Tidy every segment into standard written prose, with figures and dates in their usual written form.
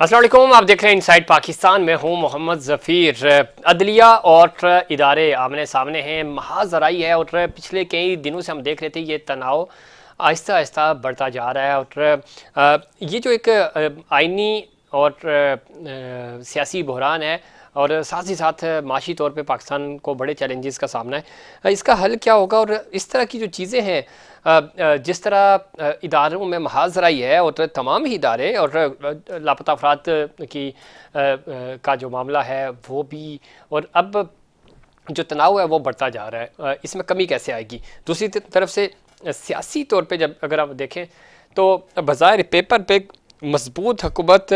अस्सलाम वालेकुम, आप देख रहे हैं इनसाइड पाकिस्तान में हूँ मोहम्मद ज़फ़ीर। अदलिया और इदारे आमने सामने हैं, महाजराई है और पिछले कई दिनों से हम देख रहे थे ये तनाव आहिस्ता आहिस्ता बढ़ता जा रहा है। और ये जो एक आइनी और सियासी बहरान है और साथ ही साथ माशी तौर पे पाकिस्तान को बड़े चैलेंजेस का सामना है। इसका हल क्या होगा? और इस तरह की जो चीज़ें हैं, जिस तरह इदारों में महाजराई है और तमाम ही इदारे और लापता अफराद की का जो मामला है वो भी, और अब जो तनाव है वो बढ़ता जा रहा है, इसमें कमी कैसे आएगी? दूसरी तरफ से सियासी तौर पे जब अगर आप देखें तो बज़ाहिर पेपर पे मजबूत हुकूमत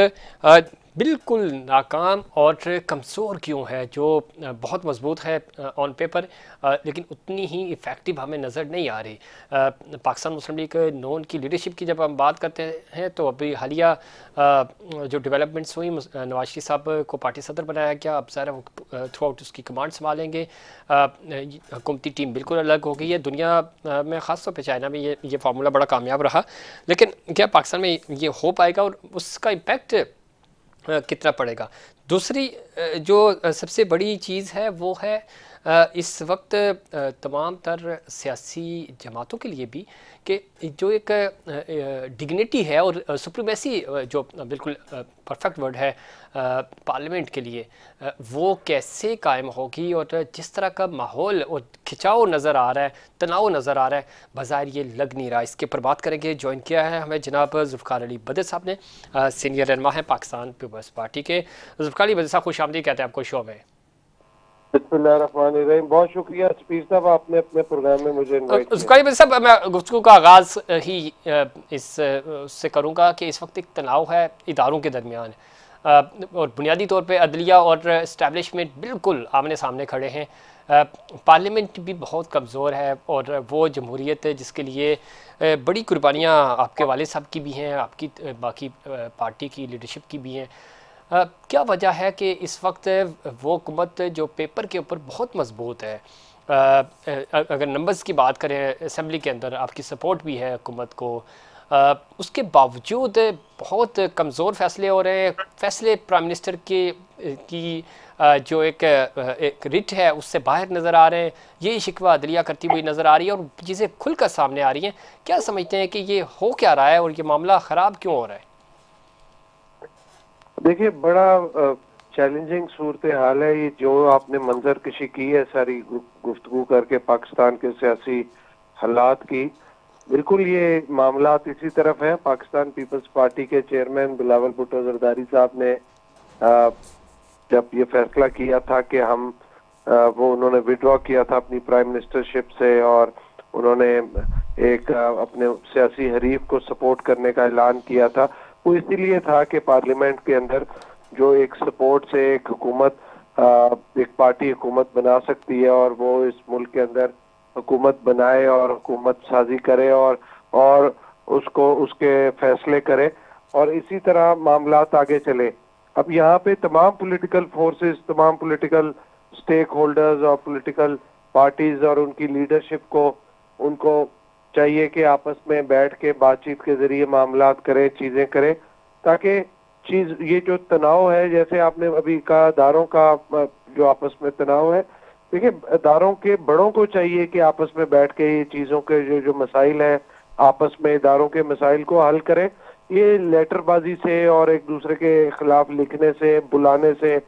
बिल्कुल नाकाम और कमज़ोर क्यों है, जो बहुत मजबूत है ऑन पेपर, लेकिन उतनी ही इफ़ेक्टिव हमें नज़र नहीं आ रही। पाकिस्तान मुस्लिम लीग नून की लीडरशिप की जब हम बात करते हैं तो अभी हालिया जो डेवलपमेंट्स हुई, नवाज शरीफ साहब को पार्टी सदर बनाया गया, अब सारा थ्रू आउट उसकी कमांड संभालेंगे। हुकूमती टीम बिल्कुल अलग हो गई है। दुनिया में ख़ासतौर पर चाइना में ये फार्मूला बड़ा कामयाब रहा, लेकिन क्या पाकिस्तान में ये हो पाएगा और उसका इम्पैक्ट कितना पड़ेगा? दूसरी जो सबसे बड़ी चीज़ है वो है इस वक्त तमाम तर सियासी जमातों के लिए भी कि जो एक डिग्निटी है और सुप्रीमेसी, जो बिल्कुल परफेक्ट वर्ड है पार्लियामेंट के लिए, वो कैसे कायम होगी? और जिस तरह का माहौल और खिंचाव नज़र आ रहा है, तनाव नज़र आ रहा है, बाज़ार ये लग नहीं रहा। इसके ऊपर बात करेंगे। ज्वाइन किया है हमें जनाब जुल्फ़िकार अली बदर साहब ने, सीनियर रहनुमा है पाकिस्तान पीपल्स पार्टी के। जुल्फ़िकार अली बदर साहब, खुश आमदीद कहते हैं आपको शो में। बिस्मिल्लाहिर्रहमानिर्रहीम। बहुत शुक्रिया सफीर साहब, आपने अपने प्रोग्राम में मुझे इनवाइट किया। जुल्फ़िकार अली बदर साहब, मैं गुफ्तगू का आगाज़ ही इस से करूँगा कि इस वक्त एक तनाव है इदारों के दरमियान, और बुनियादी तौर पे अदलिया और इस्टेब्लिशमेंट बिल्कुल आमने सामने खड़े हैं। पार्लियामेंट भी बहुत कमज़ोर है और वो जमहूरियत है जिसके लिए बड़ी कुर्बानियाँ आपके वालिद साहब की भी हैं, आपकी बाकी पार्टी की लीडरशिप की भी हैं। क्या वजह है कि इस वक्त वो हुकूमत जो पेपर के ऊपर बहुत मजबूत है, अगर नंबर्स की बात करें असम्बली के अंदर आपकी सपोर्ट भी है हुकूमत को, उसके बावजूद बहुत कमज़ोर फैसले हो रहे हैं? फैसले प्राइम मिनिस्टर के की जो एक रिट है उससे बाहर नज़र आ रहे हैं। यही शिकवा अदलिया करती हुई नज़र आ रही है और चीज़ें खुलकर सामने आ रही हैं। क्या समझते हैं कि ये हो क्या रहा है और ये मामला ख़राब क्यों हो रहा है? देखिए, बड़ा चैलेंजिंग सूरत हाल है ये जो आपने मंजर कशी की है सारी गुफ्तगू करके पाकिस्तान के सियासी हालात की। बिल्कुल ये मामलात इसी तरफ है। पाकिस्तान पीपल्स पार्टी के चेयरमैन बिलावल भुट्टो जरदारी साहब ने जब ये फैसला किया था कि वो उन्होंने विड्रॉ किया था अपनी प्राइम मिनिस्टरशिप से, और उन्होंने एक अपने सियासी हरीफ को सपोर्ट करने का ऐलान किया था। वो इसीलिए था कि पार्लियामेंट के अंदर जो एक सपोर्ट से एक हुकूमत, एक पार्टी हुकूमत बना सकती है और वो इस मुल्क के अंदर हुकूमत बनाए और हुकूमत साजी करे और उसको उसके फैसले करे और इसी तरह मामलात आगे चले। अब यहाँ पे तमाम पॉलिटिकल फोर्सेस, तमाम पॉलिटिकल स्टेक होल्डर्स और पॉलिटिकल पार्टीज और उनकी लीडरशिप को उनको चाहिए कि आपस में बैठ के बातचीत के जरिए मामलात करें, चीजें करें, ताकि चीज ये जो तनाव है, जैसे आपने अभी कहा दारों का जो आपस में तनाव है। देखिए, दारों के बड़ों को चाहिए कि आपस में बैठ के ये चीजों के जो जो मसाइल है आपस में इदारों के मसाइल को हल करें। ये लेटरबाजी से और एक दूसरे के खिलाफ लिखने से, बुलाने से,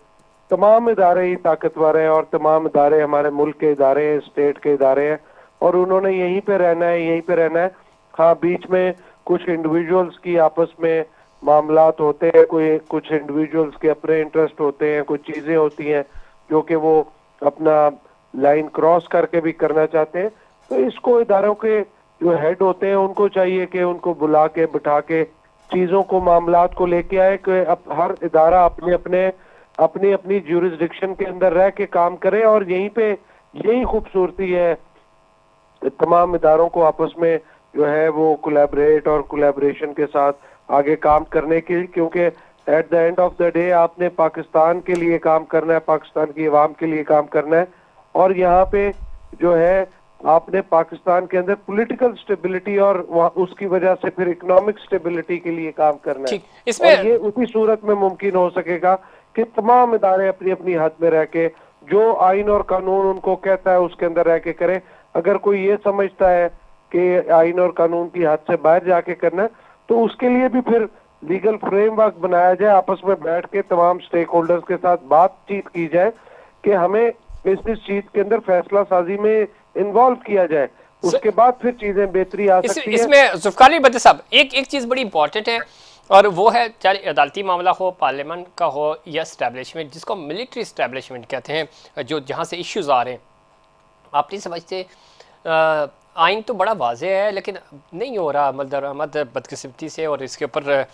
तमाम इदारे ही ताकतवर हैं और तमाम इदारे हमारे मुल्क के इदारे हैं, स्टेट के इदारे हैं और उन्होंने यहीं पे रहना है, यहीं पे रहना है। हाँ, बीच में कुछ इंडिविजुअल्स की आपस में मामलात होते हैं, कोई कुछ इंडिविजुअल्स के अपने इंटरेस्ट होते हैं, कुछ चीजें होती हैं जो कि वो अपना लाइन क्रॉस करके भी करना चाहते हैं। तो इसको इदारों के जो हेड होते हैं उनको चाहिए कि उनको बुला के बिठा के चीजों को, मामलात को लेके आए कि अब हर इदारा अपनी अपनी ज्यूरिसडिक्शन के अंदर रह के काम करे और यहीं पे यही खूबसूरती है तमाम इदारों को आपस में जो है वो कोलैबोरेट और कोलैबोरेशन के साथ आगे काम करने की, क्योंकि at the end of the day आपने पाकिस्तान के लिए काम करना है, पाकिस्तान की आवाम के लिए काम करना है। और यहाँ पे जो है आपने पाकिस्तान के अंदर पॉलिटिकल स्टेबिलिटी और उसकी वजह से फिर इकोनॉमिक स्टेबिलिटी के लिए काम करना है। ठीक, और इसमें ये उसी सूरत में मुमकिन हो सकेगा कि तमाम इदारे अपनी अपनी हद में रह के जो आइन और कानून उनको कहता है उसके अंदर रह के करें। अगर कोई ये समझता है कि आइन और कानून की हद से बाहर जाके करना है, तो उसके लिए भी फिर लीगल फ्रेमवर्क बनाया जाए, आपस में बैठ के तमाम स्टेक होल्डर्स के साथ बातचीत की जाए कि हमें इस चीज के अंदर फैसला साजी में इन्वॉल्व किया जाए। उसके बाद फिर चीजें बेहतरी आ सकती है। इसमें जुल्फ़िकार अली भट्टी साहब, एक चीज़ बड़ी इंपॉर्टेंट है, और वो है, चाहे अदालती मामला हो, पार्लियामेंट का हो, या इस्टेब्लिशमेंट, जिसको मिलिट्री इस्टेब्लिशमेंट कहते हैं, जो जहाँ से इश्यूज आ रहे हैं, आप नहीं समझते आइन तो बड़ा वाजे है, लेकिन नहीं हो रहा अमल दरामद बदकिस्मती से, और इसके ऊपर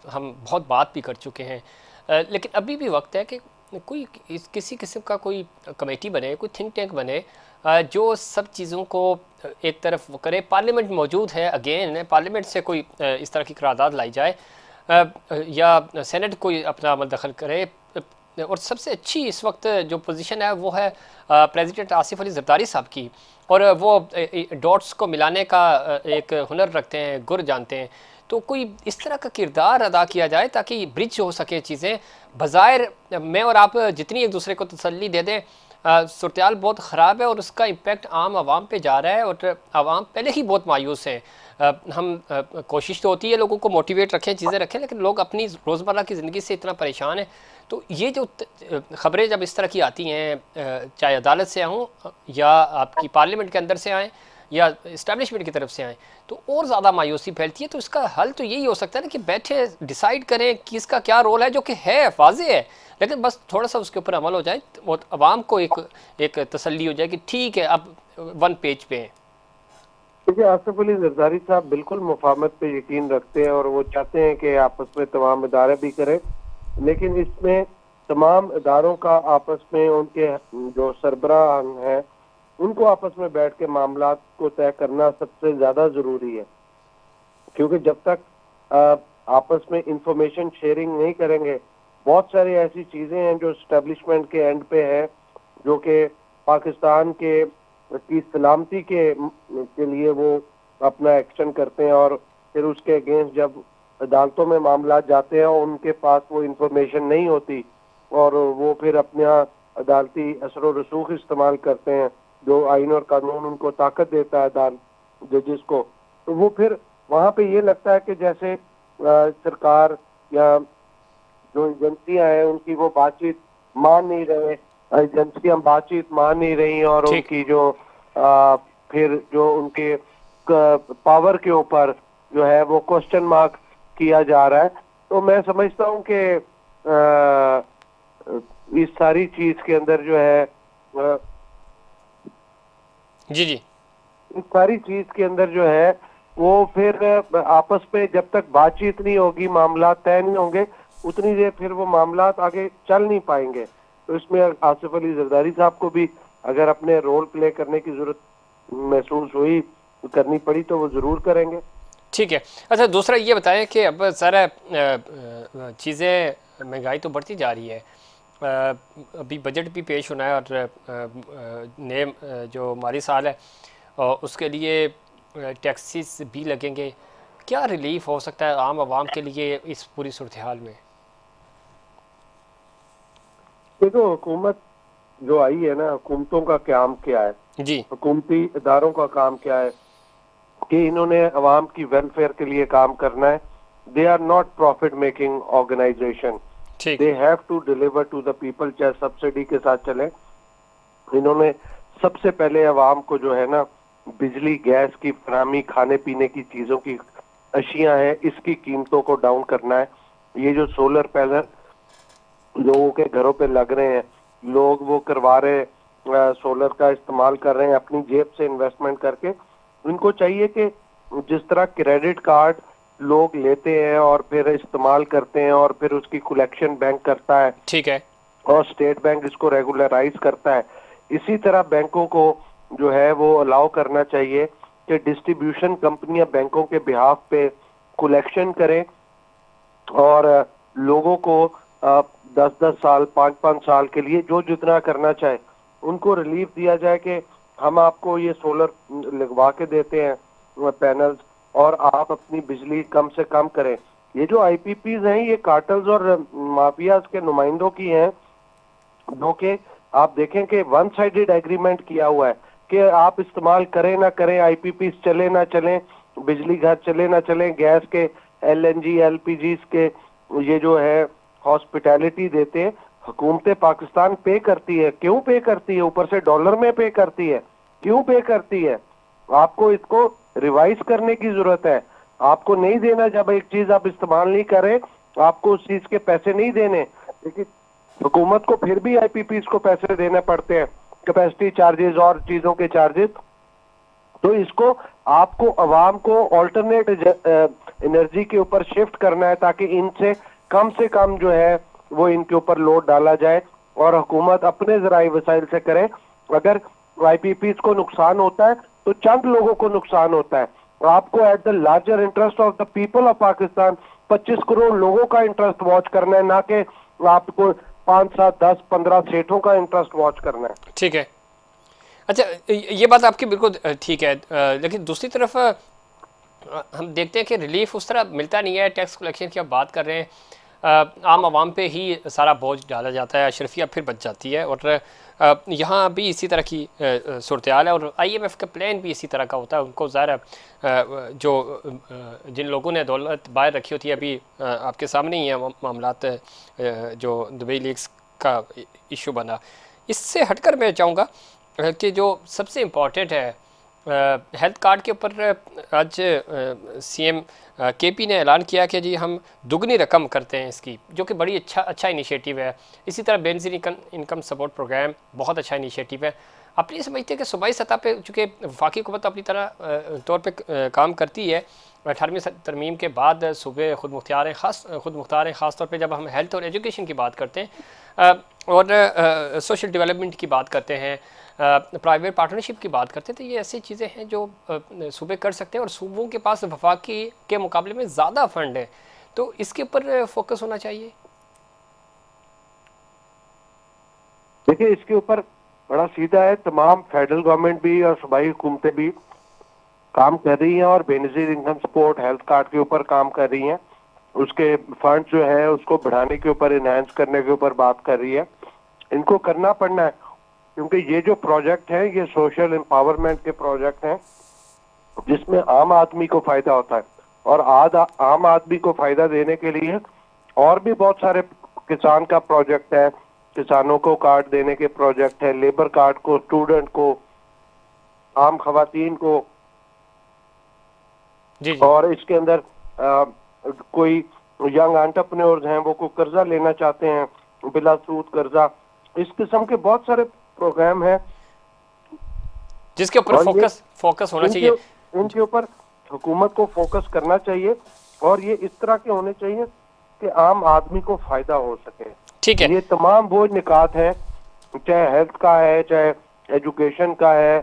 हम बहुत बात भी कर चुके हैं। लेकिन अभी भी वक्त है कि कोई किसी किस्म का कोई कमेटी बने, कोई थिंक टैंक बने, जो सब चीज़ों को एक तरफ वो करे। पार्लियामेंट मौजूद है, अगेन पार्लियामेंट से कोई इस तरह की करारदाद लाई जाए, या सेनेट कोई अपना अमल दखल करे। और सबसे अच्छी इस वक्त जो पोजीशन है वो है प्रेसिडेंट आसिफ अली जरदारी साहब की, और वो डॉट्स को मिलाने का एक हुनर रखते हैं, गुर जानते हैं। तो कोई इस तरह का किरदार अदा किया जाए ताकि ब्रिज हो सके चीज़ें। बज़ाहिर मैं और आप जितनी एक दूसरे को तसल्ली दे दें, सूरत बहुत ख़राब है, और उसका इम्पेक्ट आम आवाम पे जा रहा है, और आवाम पहले ही बहुत मायूस हैं। हम कोशिश तो होती है लोगों को मोटिवेट रखें, चीज़ें रखें, लेकिन लोग अपनी रोज़मर्रा की ज़िंदगी से इतना परेशान है। तो ये जो ख़बरें जब इस तरह की आती हैं, चाहे अदालत से आऊँ या आपकी पार्लियामेंट के अंदर से आएँ या इस्टेब्लिशमेंट की तरफ से आएँ, तो और ज़्यादा मायूसी फैलती है। तो इसका हल तो यही हो सकता है ना कि बैठे डिसाइड करें कि इसका क्या रोल है, जो कि है वाज़े है, लेकिन बस थोड़ा सा उसके ऊपर अमल हो जाए, और आवाम को एक तसल्ली हो जाए कि ठीक है, अब वन पेज पे है। देखिए, आसिफ अली जरदारी साहब बिल्कुल मुफाहमत पे यकीन रखते हैं और वो चाहते हैं कि आपस में तमाम इदारे भी करें, लेकिन इसमें तमाम इदारों का आपस में उनके जो सरबराह हैं उनको आपस में बैठ के मामलात को तय करना सबसे ज्यादा जरूरी है। क्योंकि जब तक आपस में इंफॉर्मेशन शेयरिंग नहीं करेंगे, बहुत सारी ऐसी चीजें हैं जो स्टैब्लिशमेंट के एंड पे है, जो कि पाकिस्तान के की सलामती के लिए वो अपना एक्शन करते हैं, और फिर उसके अगेंस्ट जब अदालतों में मामला जाते हैं उनके पास वो इंफॉर्मेशन नहीं होती, और वो फिर अपना अदालती असर व रसूख इस्तेमाल करते हैं, जो आइन और कानून उनको ताकत देता है अदालत जजेस को। तो वो फिर वहां पे ये लगता है कि जैसे सरकार या जो एजेंसियां हैं उनकी वो बातचीत मान नहीं रहे, एजेंसियां बातचीत मान नहीं रही, और उनकी जो फिर जो उनके पावर के ऊपर जो है वो क्वेश्चन मार्क किया जा रहा है। तो मैं समझता हूँ कि इस सारी चीज के अंदर जो है जी जी, इस सारी चीज के अंदर जो है वो फिर आपस में जब तक बातचीत नहीं होगी, मामला तय नहीं होंगे, उतनी देर फिर वो मामला आगे चल नहीं पाएंगे। तो इसमें आसिफ अली जरदारी साहब को भी अगर अपने रोल प्ले करने की जरूरत महसूस हुई, करनी पड़ी, तो वो जरूर करेंगे। ठीक है। अच्छा, दूसरा ये बताएं कि अब सारा चीज़ें, महंगाई तो बढ़ती जा रही है, अभी बजट भी पेश होना है, और नए जो माली साल है उसके लिए टैक्सेस भी लगेंगे। क्या रिलीफ हो सकता है आम आवाम के लिए इस पूरी सूरत हाल में? देखो, हुकूमत जो आई है ना, हुकूमतों का काम क्या है, जी, हुकूमती इदारों का काम क्या है कि इन्होंने अवाम की वेलफेयर के लिए काम करना है। They are not profit making organisation, ठीक, they have to deliver to the people, चाहे सब्सिडी के साथ चले। इन्होंने सबसे पहले अवाम को जो है ना, बिजली गैस की फराहमी, खाने पीने की चीजों की अशिया है, इसकी कीमतों को डाउन करना है। ये जो सोलर पैनल लोगों के घरों पे लग रहे हैं, लोग वो करवा रहे हैं, सोलर का इस्तेमाल कर रहे हैं अपनी जेब से इन्वेस्टमेंट करके। उनको चाहिए कि जिस तरह क्रेडिट कार्ड लोग लेते हैं और फिर इस्तेमाल करते हैं और फिर उसकी कलेक्शन बैंक करता है, ठीक है, और स्टेट बैंक इसको रेगुलराइज करता है, इसी तरह बैंकों को जो है वो अलाउ करना चाहिए कि डिस्ट्रीब्यूशन कंपनियां बैंकों के बिहाफ पे कलेक्शन करें, और लोगों को 10-10 साल, 5-5 साल के लिए जो जितना करना चाहे उनको रिलीफ दिया जाए कि हम आपको ये सोलर लगवा के देते हैं पैनल्स, और आप अपनी बिजली कम से कम करें। ये जो आईपीपीज हैं ये कार्टल्स और माफियाज के नुमाइंदों की हैं, जो कि आप देखें कि वन साइडेड एग्रीमेंट किया हुआ है कि आप इस्तेमाल करें ना करें, आईपीपी चले ना चलें, बिजली घर चले ना चलें, गैस के, एलएनजी, एलपीजी के, ये जो है हॉस्पिटैलिटी देते हैं, हुकूमत पाकिस्तान पे करती है। क्यों पे करती है? ऊपर से डॉलर में पे करती है। क्यों पे करती है? आपको इसको रिवाइज करने की जरूरत है। आपको नहीं देना, जब एक चीज आप इस्तेमाल नहीं करें आपको उस चीज के पैसे नहीं देने, लेकिन हुकूमत को फिर भी आईपीपीज को पैसे देने पड़ते हैं, कैपेसिटी चार्जेस और चीजों के चार्जेस। तो इसको आपको अवाम को ऑल्टरनेट एनर्जी के ऊपर शिफ्ट करना है, ताकि इनसे कम जो है वो इनके ऊपर लोड डाला जाए और हुकूमत अपने जराई वसाइल से करे। अगर आईपीपीज को नुकसान होता है तो चंद लोगों को नुकसान होता है, आपको at the larger interest of the people of Pakistan 25 crore लोगों का इंटरेस्ट वॉच करना है, ना कि आपको 5, 7, 10, 15 सेठों का इंटरेस्ट वॉच करना है। ठीक है। अच्छा, ये बात आपकी बिल्कुल ठीक है, लेकिन दूसरी तरफ हम देखते हैं कि रिलीफ उस तरह मिलता नहीं है। टैक्स कलेक्शन की आप बात कर रहे हैं, आम आवाम पे ही सारा बोझ डाला जाता है, अशरफिया फिर बच जाती है। और यहाँ भी इसी तरह की सूरत हाल है, और आईएमएफ का प्लान भी इसी तरह का होता है। उनको ज़ाहिर जो जिन लोगों ने दौलत बाहर रखी होती है, अभी आपके सामने ही है मामलात, जो दुबई लीक्स का इशू बना। इससे हटकर मैं चाहूँगा कि जो सबसे इम्पॉर्टेंट है, हेल्थ कार्ड के ऊपर आज सीएम केपी ने ऐलान किया कि जी हम दुगनी रकम करते हैं इसकी, जो कि बड़ी अच्छा इनिशिएटिव है। इसी तरह बेनजीर इनकम सपोर्ट प्रोग्राम बहुत अच्छा इनिशिएटिव है। आप ये समझते हैं कि सूबाई सतह पे चूँकि वफाकी हुकूमत अपनी तरह तौर पे काम करती है, 18वीं तरमीम के बाद सूबे खुद मुख्तार हैं, ख़ास तौर पे जब हम हेल्थ और एजुकेशन की बात करते हैं और सोशल डेवलपमेंट की बात करते हैं, प्राइवेट पार्टनरशिप की बात करते हैं, तो ये ऐसी चीज़ें हैं जो सूबे कर सकते हैं, और सूबों के पास वफाकी के मुकाबले में ज़्यादा फंड है, तो इसके ऊपर फोकस होना चाहिए। देखिए, इसके ऊपर बड़ा सीधा है, तमाम फेडरल गवर्नमेंट भी और सूबाई हुकूमतें भी काम कर रही हैं और Benazir income support health card के ऊपर काम कर रही हैं। उसके फंड जो है उसको बढ़ाने के ऊपर, इनहेंस करने के ऊपर बात कर रही है। इनको करना पड़ना है, क्योंकि ये जो प्रोजेक्ट है ये सोशल एम्पावरमेंट के प्रोजेक्ट हैं, जिसमें आम आदमी को फायदा होता है। और आम आदमी को फायदा देने के लिए और भी बहुत सारे किसान का प्रोजेक्ट है, किसानों को कार्ड देने के प्रोजेक्ट है, लेबर कार्ड को, स्टूडेंट को, आम खवातीन को। जी जी। और इसके अंदर कोई यंग एंटरप्रेन्योर्स हैं, वो को कर्जा लेना चाहते हैं, बिला सूद कर्जा। इस किस्म के बहुत सारे प्रोग्राम हैं जिसके ऊपर फोकस होना चाहिए। इनके ऊपर हुकूमत को फोकस करना चाहिए, और ये इस तरह के होने चाहिए कि आम आदमी को फायदा हो सके। ठीक है। ये तमाम वो निकात हैं, चाहे हेल्थ का है, चाहे एजुकेशन का है,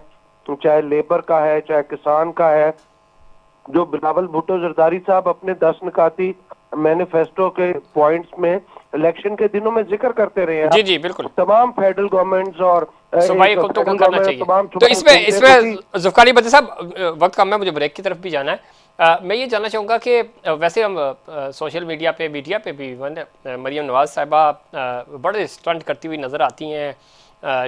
चाहे लेबर का है, चाहे किसान का है, जो बिलावल भुट्टो जरदारी साहब अपने 10 निकाती मैनिफेस्टो के पॉइंट्स में इलेक्शन के दिनों में जिक्र करते रहे हैं। जी जी बिल्कुल। तमाम फेडरल गवर्नमेंट्स और सूबाई हुकूमतों को करना चाहिए। तो इसमें जुल्फ़िकार अली भट्टी साहब, वक्त कम है, मुझे ब्रेक की तरफ भी जाना है। मैं ये जानना चाहूँगा कि वैसे हम सोशल मीडिया पे भी मरीम नवाज साहिबा बड़े स्टंट करती हुई नज़र आती हैं,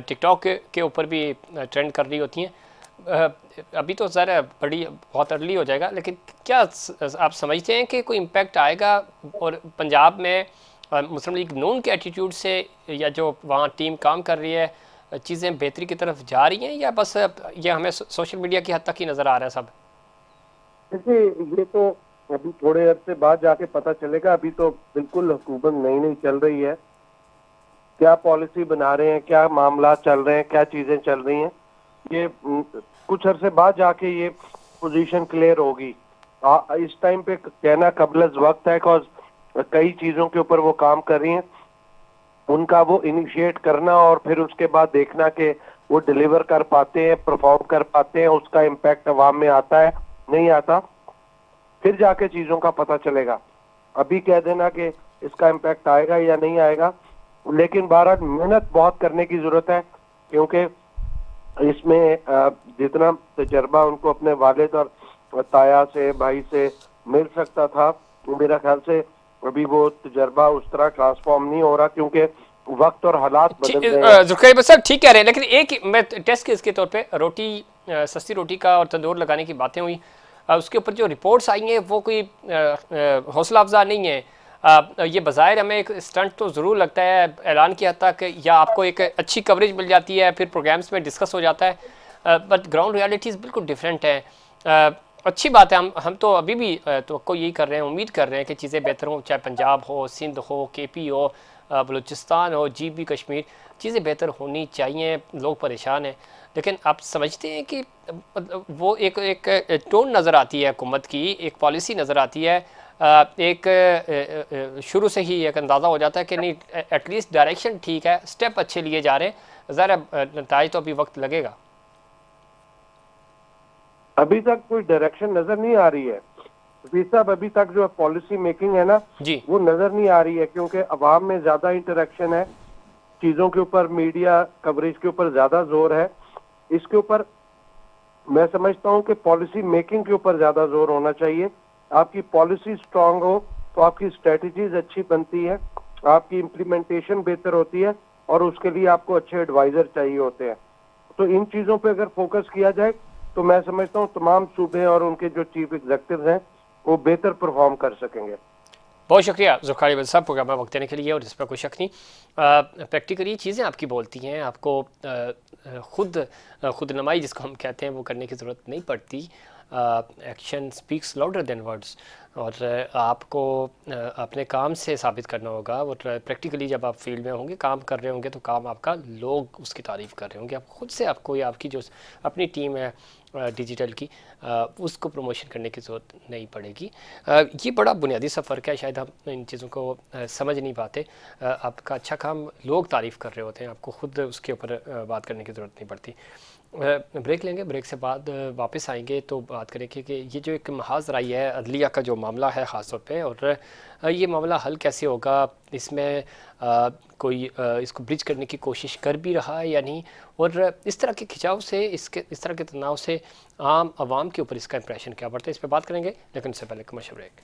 टिकटॉक के ऊपर भी ट्रेंड कर रही होती हैं। अभी तो ज़रा बहुत अर्ली हो जाएगा, लेकिन क्या आप समझते हैं कि कोई इम्पैक्ट आएगा? और पंजाब में मुस्लिम लीग नून के एटीट्यूड से, या जो वहाँ टीम काम कर रही है, चीज़ें बेहतरी की तरफ जा रही हैं, या बस ये हमें सोशल मीडिया की हद तक ही नज़र आ रहा है सब? देखिए, ये तो अभी थोड़े अरसे बाद जाके पता चलेगा। अभी तो बिल्कुल हुकूमत नई चल रही है, क्या पॉलिसी बना रहे हैं, क्या मामला चल रहे हैं, क्या चीजें चल रही हैं, ये कुछ अरसे बाद जाके ये पोजीशन क्लियर होगी। इस टाइम पे कहना कबल वक्त है, बिकॉज कई चीजों के ऊपर वो काम कर रही हैं, उनका वो इनिशिएट करना और फिर उसके बाद देखना कि वो डिलीवर कर पाते हैं, परफॉर्म कर पाते हैं, उसका इम्पैक्ट अवाम में आता है नहीं आता, फिर जाके चीजों का पता चलेगा। अभी कह देना कि इसका इम्पैक्ट आएगा या नहीं आएगा, लेकिन बहरहाल मेहनत बहुत करने की जरूरत है, क्योंकि इसमें जितना तजर्बा उनको अपने वालिद और ताया से, भाई से मिल सकता था, मेरा ख्याल से अभी वो तजर्बा उस तरह ट्रांसफॉर्म नहीं हो रहा, क्योंकि वक्त और हालात बदल रहे हैं। जुल्फ़िकार साहब ठीक कह रहे हैं, लेकिन एक मैं टेस्ट केस के तौर पे रोटी, सस्ती रोटी का और तंदूर लगाने की बातें हुई, उसके ऊपर जो रिपोर्ट्स आई हैं वो कोई हौसला अफजा नहीं है। ये बज़ाहिर हमें एक स्टंट तो ज़रूर लगता है ऐलान की हद तक, या आपको एक अच्छी कवरेज मिल जाती है, फिर प्रोग्राम्स में डिस्कस हो जाता है, बट ग्राउंड रियलिटीज़ बिल्कुल डिफरेंट है। अच्छी बात है, हम तो अभी भी तो यही कर रहे हैं, उम्मीद कर रहे हैं कि चीज़ें बेहतर हों, चाहे पंजाब हो, सिंध हो, केपी हो, बलूचिस्तान हो, GB कश्मीर, चीज़ें बेहतर होनी चाहिए। लोग परेशान हैं, लेकिन आप समझते हैं कि वो एक टोन नज़र आती है हुकूमत की, एक पॉलिसी नज़र आती है, एक शुरू से ही एक अंदाज़ा हो जाता है कि नहीं, एटलीस्ट डायरेक्शन ठीक है, स्टेप अच्छे लिए जा रहे हैं, ज़रा नताइज तो अभी वक्त लगेगा। अभी तक कोई डायरेक्शन नजर नहीं आ रही है वजीर साहब। अभी तक जो पॉलिसी मेकिंग है ना, जी वो नजर नहीं आ रही है, क्योंकि अवाम में ज्यादा इंटरेक्शन है, चीजों के ऊपर मीडिया कवरेज के ऊपर ज्यादा जोर है। इसके ऊपर मैं समझता हूं कि पॉलिसी मेकिंग के ऊपर ज्यादा जोर होना चाहिए। आपकी पॉलिसी स्ट्रांग हो तो आपकी स्ट्रेटजीज अच्छी बनती है, आपकी इम्प्लीमेंटेशन बेहतर होती है, और उसके लिए आपको अच्छे एडवाइजर चाहिए होते हैं। तो इन चीजों पे अगर फोकस किया जाए तो मैं समझता हूँ तमाम सूबे और उनके जो चीफ एग्जीक्यूटिव हैं वो बेहतर परफॉर्म कर सकेंगे। बहुत शुक्रिया ज़ुल्फ़िकार साहब प्रोग्राम में वक्त देने के लिए, और इस पर कोई शक नहीं, प्रैक्टिकली चीज़ें आपकी बोलती हैं, आपको खुद नमाई जिसको हम कहते हैं वो करने की ज़रूरत नहीं पड़ती। Action speaks louder than words, और आपको अपने काम से साबित करना होगा। और प्रैक्टिकली जब आप फील्ड में होंगे, काम कर रहे होंगे, तो काम आपका, लोग उसकी तारीफ़ कर रहे होंगे, आप खुद से आपको या आपकी जो अपनी टीम है डिजिटल की, उसको प्रमोशन करने की ज़रूरत नहीं पड़ेगी। ये बड़ा बुनियादी सा फ़र्क है, शायद हम इन चीज़ों को समझ नहीं पाते। आपका अच्छा काम लोग तारीफ़ कर रहे होते हैं, आपको खुद उसके ऊपर बात करने की ज़रूरत नहीं पड़ती। ब्रेक लेंगे, ब्रेक से बाद वापस आएंगे तो बात करेंगे कि ये जो एक महाज राई है अदलिया का जो मामला है ख़ास तौर पे, और ये मामला हल कैसे होगा, इसमें कोई इसको ब्रिज करने की कोशिश कर भी रहा है या नहीं, और इस तरह के खिंचाव से, इस तरह के तनाव से आम आवाम के ऊपर इसका इंप्रेशन क्या पड़ता है, इस पर बात करेंगे, लेकिन उससे पहले कमर्शियल ब्रेक।